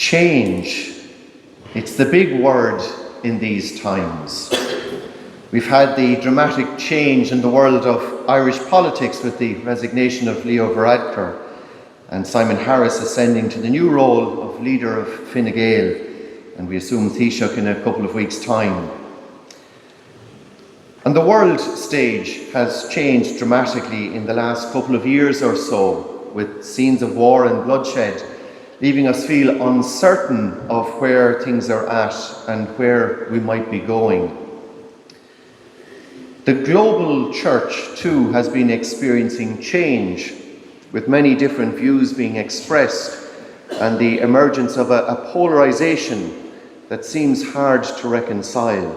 Change. It's the big word in these times. We've had the dramatic change in the world of Irish politics with the resignation of Leo Varadkar and Simon Harris ascending to the new role of leader of Fine Gael, and we assume Taoiseach in a couple of weeks' time. And the world stage has changed dramatically in the last couple of years or so, with scenes of war and bloodshed, leaving us feel uncertain of where things are at and where we might be going. The global church, too, has been experiencing change, with many different views being expressed and the emergence of a polarization that seems hard to reconcile.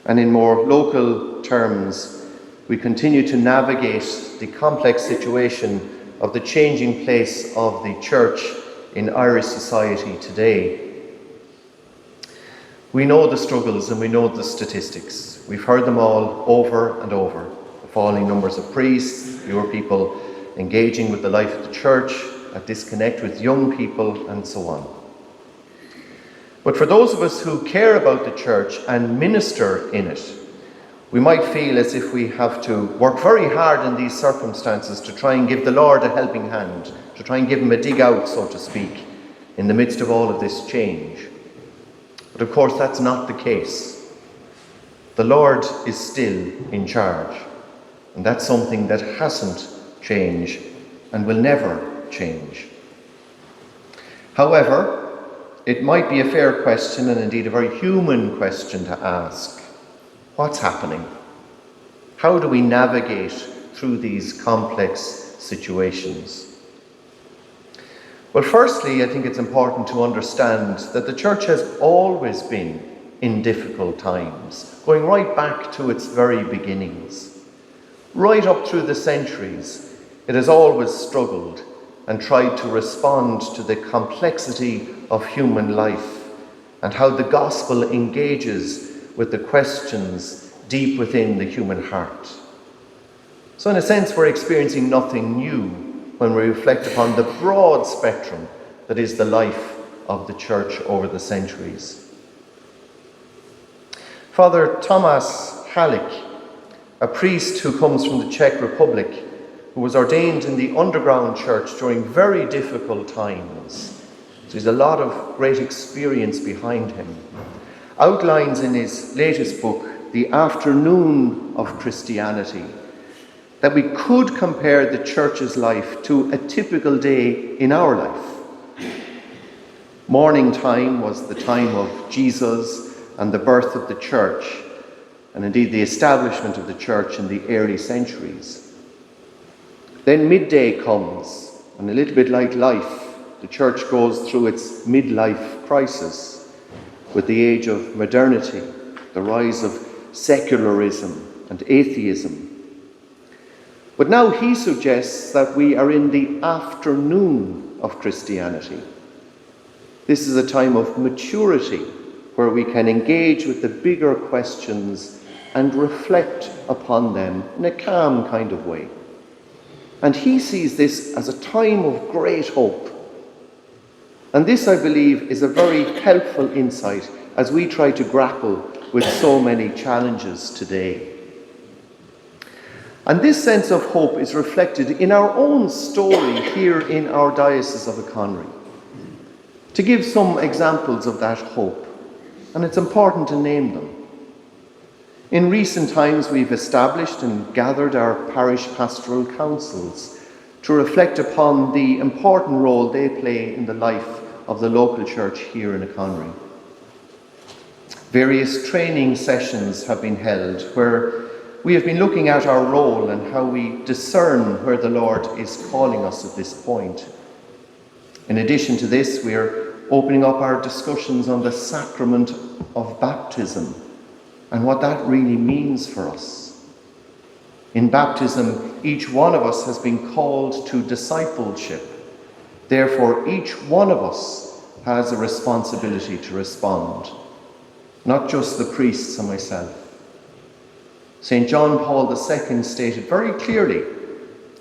And in more local terms, we continue to navigate the complex situation of the changing place of the church in Irish society today. We know the struggles and we know the statistics. We've heard them all over and over. The falling numbers of priests, fewer people engaging with the life of the church, a disconnect with young people, and so on. But for those of us who care about the church and minister in it, we might feel as if we have to work very hard in these circumstances to try and give the Lord a helping hand, to try and give him a dig out, so to speak, in the midst of all of this change. But of course, that's not the case. The Lord is still in charge, and that's something that hasn't changed and will never change. However, it might be a fair question, and indeed a very human question to ask. What's happening? How do we navigate through these complex situations? Well, firstly, I think it's important to understand that the church has always been in difficult times, going right back to its very beginnings. Right up through the centuries, it has always struggled and tried to respond to the complexity of human life and how the gospel engages with the questions deep within the human heart. So in a sense, we're experiencing nothing new when we reflect upon the broad spectrum that is the life of the church over the centuries. Father Tomasz Halik, a priest who comes from the Czech Republic, who was ordained in the underground church during very difficult times, so he's a lot of great experience behind him, outlines in his latest book, The Afternoon of Christianity, that we could compare the church's life to a typical day in our life. Morning time was the time of Jesus and the birth of the church, and indeed the establishment of the church in the early centuries. Then midday comes, and a little bit like life, the church goes through its midlife crisis, with the age of modernity, the rise of secularism and atheism. But now he suggests that we are in the afternoon of Christianity. This is a time of maturity where we can engage with the bigger questions and reflect upon them in a calm kind of way. And he sees this as a time of great hope. And this, I believe, is a very helpful insight as we try to grapple with so many challenges today. And this sense of hope is reflected in our own story here in our Diocese of Conwy. To give some examples of that hope, and it's important to name them. In recent times, we've established and gathered our parish pastoral councils to reflect upon the important role they play in the life of the local church here in Conwy. Various training sessions have been held where we have been looking at our role and how we discern where the Lord is calling us at this point. In addition to this, we are opening up our discussions on the sacrament of baptism and what that really means for us. In baptism, each one of us has been called to discipleship. Therefore, each one of us has a responsibility to respond, not just the priests and myself. St. John Paul II stated very clearly,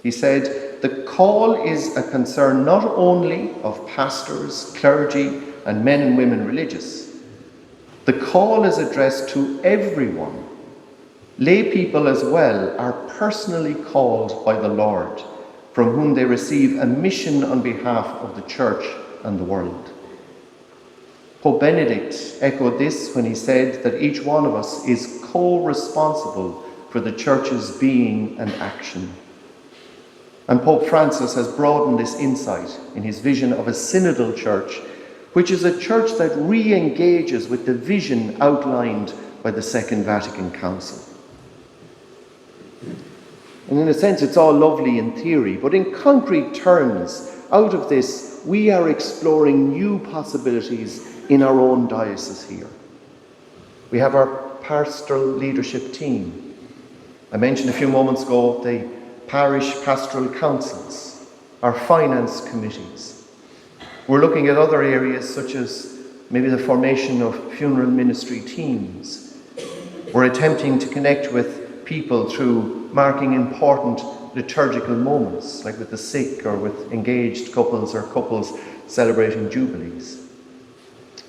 he said, the call is a concern not only of pastors, clergy, and men and women religious. The call is addressed to everyone. Lay people as well are personally called by the Lord, from whom they receive a mission on behalf of the church and the world. Pope Benedict echoed this when he said that each one of us is co-responsible for the church's being and action. And Pope Francis has broadened this insight in his vision of a synodal church, which is a church that re-engages with the vision outlined by the Second Vatican Council. And in a sense, it's all lovely in theory, but in concrete terms, out of this, we are exploring new possibilities in our own diocese here. We have our pastoral leadership team. I mentioned a few moments ago the parish pastoral councils, our finance committees. We're looking at other areas such as maybe the formation of funeral ministry teams. We're attempting to connect with people through marking important liturgical moments, like with the sick or with engaged couples or couples celebrating jubilees.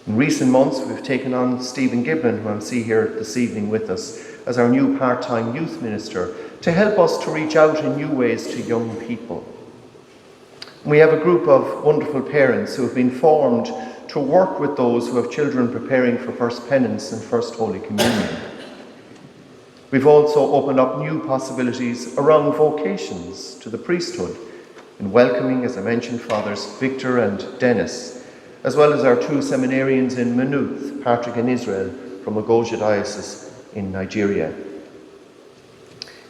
In recent months, we've taken on Stephen Giblin, who I see here this evening with us, as our new part-time youth minister, to help us to reach out in new ways to young people. We have a group of wonderful parents who have been formed to work with those who have children preparing for First Penance and First Holy Communion. We've also opened up new possibilities around vocations to the priesthood, in welcoming, as I mentioned, Fathers Victor and Dennis, as well as our two seminarians in Maynooth, Patrick and Israel, from Ogoja Diocese in Nigeria.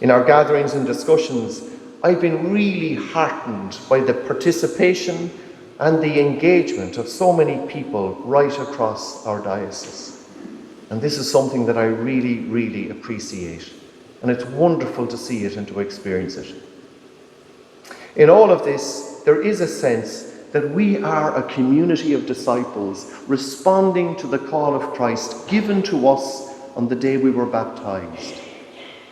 In our gatherings and discussions, I've been really heartened by the participation and the engagement of so many people right across our diocese. And this is something that I really, really appreciate. And it's wonderful to see it and to experience it. In all of this, there is a sense that we are a community of disciples responding to the call of Christ given to us on the day we were baptized,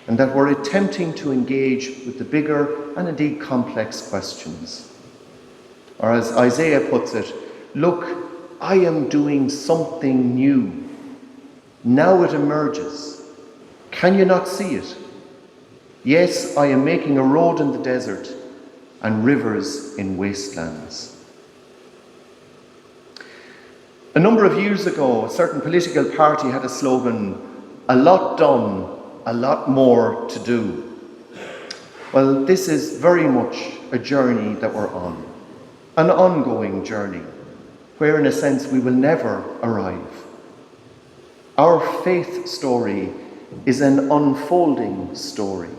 and that we're attempting to engage with the bigger and indeed complex questions. Or as Isaiah puts it, look, I am doing something new. Now it emerges. Can you not see it? Yes, I am making a road in the desert and rivers in wastelands. A number of years ago, a certain political party had a slogan, a lot done, a lot more to do. Well, this is very much a journey that we're on, an ongoing journey, where in a sense we will never arrive. Our faith story is an unfolding story.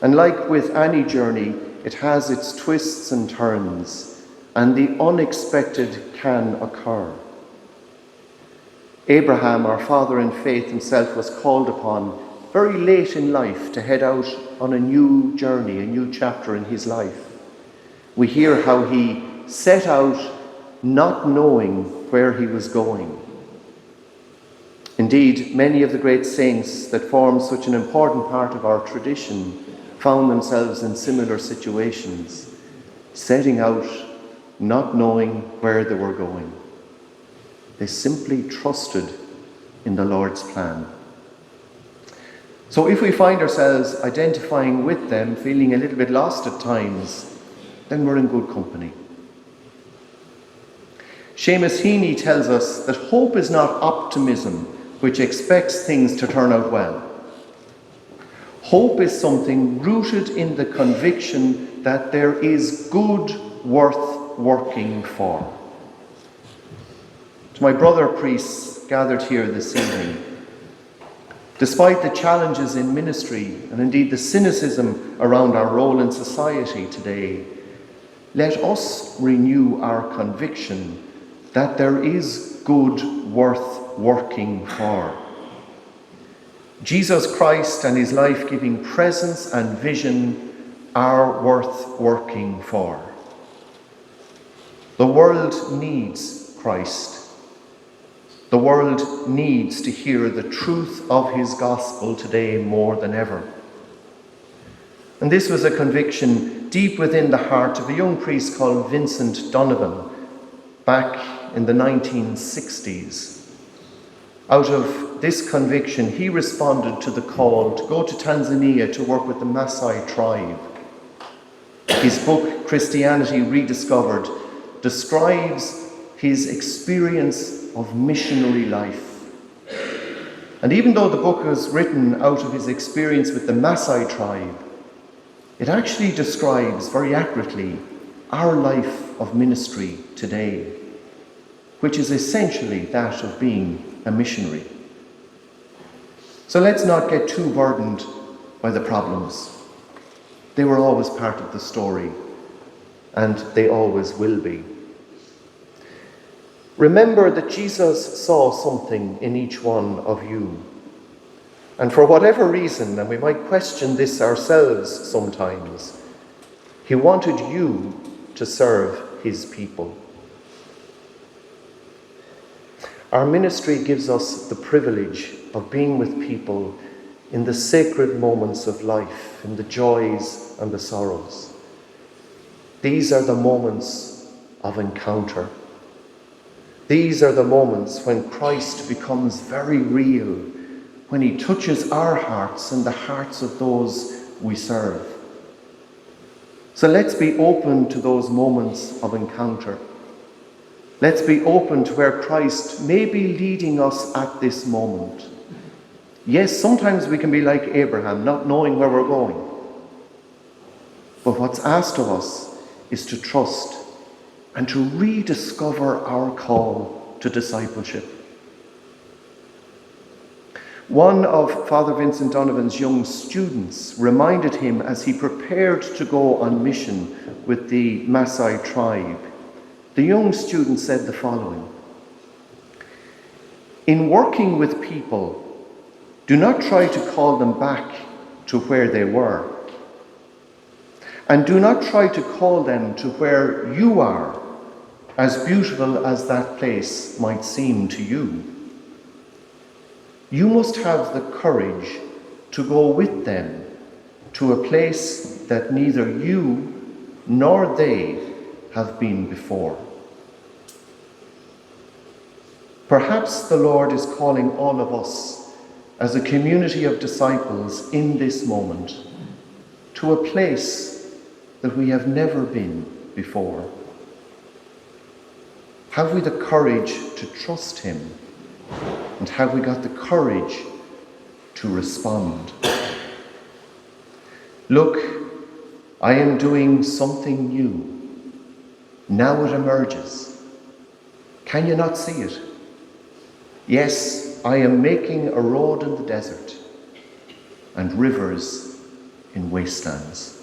And like with any journey, it has its twists and turns, and the unexpected can occur. Abraham, our father in faith himself, was called upon very late in life to head out on a new journey, a new chapter in his life. We hear how he set out not knowing where he was going. Indeed, many of the great saints that form such an important part of our tradition found themselves in similar situations, setting out not knowing where they were going. They simply trusted in the Lord's plan. So if we find ourselves identifying with them, feeling a little bit lost at times, then we're in good company. Seamus Heaney tells us that hope is not optimism, which expects things to turn out well. Hope is something rooted in the conviction that there is good worth working for. To my brother priests gathered here this evening, despite the challenges in ministry and indeed the cynicism around our role in society today, let us renew our conviction that there is good worth working for. Jesus Christ and his life-giving presence and vision are worth working for. The world needs Christ. The world needs to hear the truth of his gospel today more than ever. And this was a conviction deep within the heart of a young priest called Vincent Donovan back in the 1960s. Out of this conviction, he responded to the call to go to Tanzania to work with the Maasai tribe. His book, Christianity Rediscovered, describes his experience of missionary life. And even though the book was written out of his experience with the Maasai tribe, it actually describes very accurately our life of ministry today, which is essentially that of being a missionary. So let's not get too burdened by the problems. They were always part of the story, and they always will be. Remember that Jesus saw something in each one of you. And for whatever reason, and we might question this ourselves sometimes, he wanted you to serve his people. Our ministry gives us the privilege of being with people in the sacred moments of life, in the joys and the sorrows. These are the moments of encounter. These are the moments when Christ becomes very real, when he touches our hearts and the hearts of those we serve. So let's be open to those moments of encounter. Let's be open to where Christ may be leading us at this moment. Yes, sometimes we can be like Abraham, not knowing where we're going. But what's asked of us is to trust and to rediscover our call to discipleship. One of Father Vincent Donovan's young students reminded him as he prepared to go on mission with the Maasai tribe. The young student said the following: "In working with people, do not try to call them back to where they were. And do not try to call them to where you are, as beautiful as that place might seem to you. You must have the courage to go with them to a place that neither you nor they have been before." Perhaps the Lord is calling all of us as a community of disciples in this moment to a place that we have never been before. Have we the courage to trust him? And have we got the courage to respond? Look, I am doing something new. Now it emerges. Can you not see it? Yes, I am making a road in the desert and rivers in wastelands.